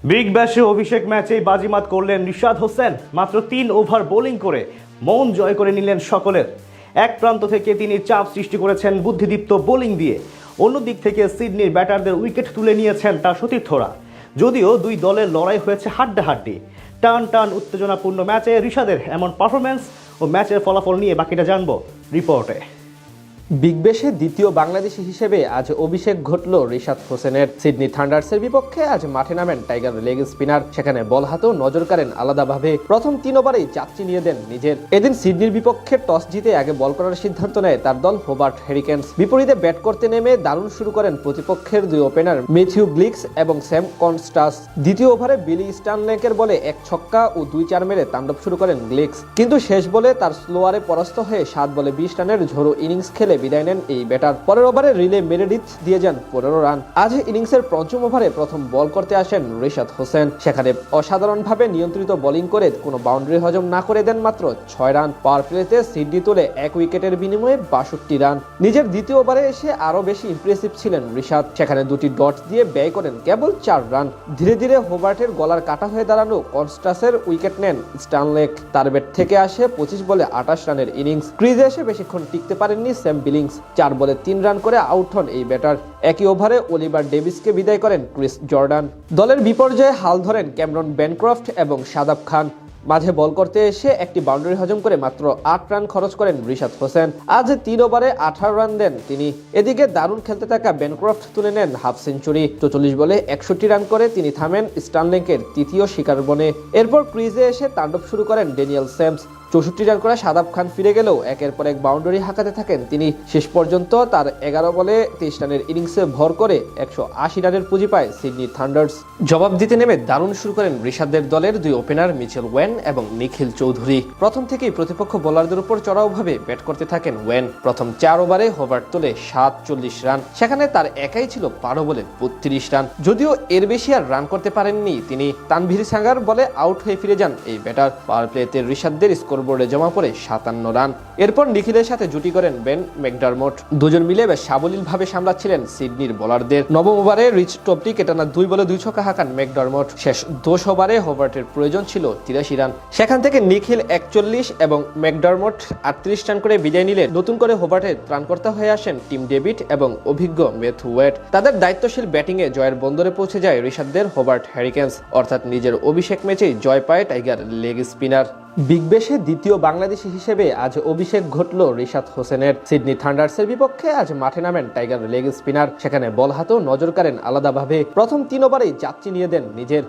Big ব্যাশে অভিষেক ম্যাচেই বাজিমাত করলেন রিশাদ হোসেন। মাত্র 3 ওভার বোলিং করে মন জয় করে নিলেন সকলের। এক প্রান্ত থেকে তিনি চাপ সৃষ্টি করেছেন বুদ্ধিদীপ্ত বোলিং দিয়ে, অন্যদিক থেকে সিডনির ব্যাটারদের উইকেট তুলে নিয়েছেন তার সতীর্থরা। যদিও দুই দলের লড়াই হয়েছে হাড্ডাহাড্ডি, টান টান উত্তেজনাপূর্ণ ম্যাচে রিশাদের এমন পারফরম্যান্স ও ম্যাচের ফলাফল নিয়ে বাকিটা জানবো রিপোর্টে। বিগ ব্যাশে দ্বিতীয় বাংলাদেশি হিসেবে আজ অভিষেক ঘটল রিশাদ হোসেনের। সিডনি থান্ডার্সের বিপক্ষে আজ মাঠে নামেন টাইগার লেগ স্পিনার। সেখানে বল হাতেও নজর কাড়েন আলাদাভাবে। প্রথম 3 ওভারেই চাপ চিনিয়ে দেন নিজের। এদিন সিডনির বিপক্ষে টস জিতে আগে বল করার সিদ্ধান্ত নেয় তার দল হোবার্ট হেরিকেন্স। বিপরীতে ব্যাট করতে নেমে দারুণ শুরু করেন প্রতিপক্ষের দুই ওপেনার ম্যাথিউ গ্লিক্স এবং স্যাম কনস্টাস। দ্বিতীয় ওভারে বিলি স্টানলেকের বলে এক ছক্কা ও 2-4 মেরে তাণ্ডব শুরু করেন গ্লিক্স, কিন্তু শেষ বলে তার স্লোয়ারে পরাস্ত হয়ে 7 বলে 20 রানের ঝোড়ো ইনিংস খেলে বিদায় নেন এই ব্যাটার। পরের ওভারে রিলে মেরেডিথ দিয়ে যান 15 রান। আজ ইনিংসের পঞ্চম ওভারে প্রথম বল করতে আসেন রিশাদ হোসেন। সেখানে অসাধারণভাবে নিয়ন্ত্রিত বোলিং করে কোনো বাউন্ডারি হজম না করে দেন মাত্র 6 রান। পাওয়ার প্লেতে সিডনি তোলে 1 উইকেটের বিনিময়ে 62 রান। নিজের দ্বিতীয় ওভারে এসে আরো বেশি ইমপ্রেসিভ ছিলেন রিশাদ। সেখানে 2টি ডট দিয়ে ব্যয় করেন কেবল 4 রান। ধীরে ধীরে হোবার্টের গলার কাটা হয়ে দাঁড়ানো কনস্টাসের উইকেট নেন স্টানলেক। তার ব্যাট থেকে আসে 25 বলে 28 রানের ইনিংস। ক্রিজে এসে বেশিক্ষণ টিকতে পারেননি স্যাম বিলিংস। 4 বলে 3 রান করে আউট হন এই ব্যাটার। একই ওভারে অলিভার ডেভিসকে বিদায় করেন ক্রিস জর্ডান। দলের বিপর্যয়ে হাল ধরেন ক্যামেরন বেনক্রফট এবং শাদাব খান। মাঝে বল করতে এসে একটি বাউন্ডারি হজম করে মাত্র 8 রান খরচ করেন রিশাদ হোসেন। আজ 3 ওভারে 18 রান দেন তিনি। এদিকে দারুণ খেলতে থাকা বেনক্রফট তুলে নেন হাফ সেঞ্চুরি। 44 বলে 61 রান করে তিনি থামেন স্টানলেকের তৃতীয় শিকার বনে। এরপর ক্রিজে এসে তাণ্ডব শুরু করেন ড্যানিয়েল স্যামস। 64 রান করে শাদাব খান ফিরে গেলেও একের পর এক বাউন্ডারি হাঁকাতে থাকেন তিনি। শেষ পর্যন্ত তার 11 বলে 23 রানের ইনিংসে ভর করে 180 রানের পুঁজি পায় সিডনি থান্ডার্স। জবাব দিতে নেমে দারুণ শুরু করেন রিশাদের দলের দুই ওপেনার মিচেল ওয়েন এবং নিখিল চৌধুরী। প্রথম থেকেই প্রতিপক্ষ বোলারদের উপর চড়াওভাবে ব্যাট করতে থাকেন ওয়েন। প্রথম 4 ওভারে হোবার্ট তোলে 47 রান। সেখানে তার একাই ছিল 12 বলে 32 রান। যদিও এর বেশি আর রান করতে পারেননি তিনি। তানভীর সাঙ্গার বলে আউট হয়ে ফিরে যান এই ব্যাটার। পাওয়ার প্লেতে রিশাদের স্কোরবোর্ডে জমা পড়ে 57 রান। এরপর নিখিলের সাথে জুটি করেন বেন ম্যাকডারমট। দুজন মিলে বেশ সাবলীলভাবে সামলাচ্ছিলেন সিডনির বোলারদের। নবম ওভারে রিচ টপটি কেটানা 2 বলে 2 ছক্কা হাঁকান ম্যাকডারমট। শেষ 10 ওভারে হোবার্টের প্রয়োজন ছিল 83 রান। সেখান থেকে নিখিল 41 এবং ম্যাকডারমট 38 রান করে বিদায় নিলে নতুন করে হোবার্টের ত্রাণকর্তা হয়ে আসেন টিম ডেভিড এবং অভিজ্ঞ ম্যাথু ওয়েড। তাদের দায়িত্বশীল ব্যাটিংয়ে জয়ের বন্দরে পৌঁছে যায় রিশাদদের হোবার্ট হেরিকেন্স। অর্থাৎ নিজের অভিষেক ম্যাচেই জয় পায় টাইগার লেগ স্পিনার। বিগ ব্যাশে দ্বিতীয় বাংলাদেশি হিসেবে আজ অভিষেক ঘটল রিশাদ হোসেনের। সিডনি থান্ডার্সের বিপক্ষে আজ মাঠে নামেন টাইগার লেগ স্পিনার। সেখানে বল হাতেও নজর কাড়েন আলাদাভাবে। প্রথম 3 ওভারেই চাপ চিনিয়ে দেন নিজের।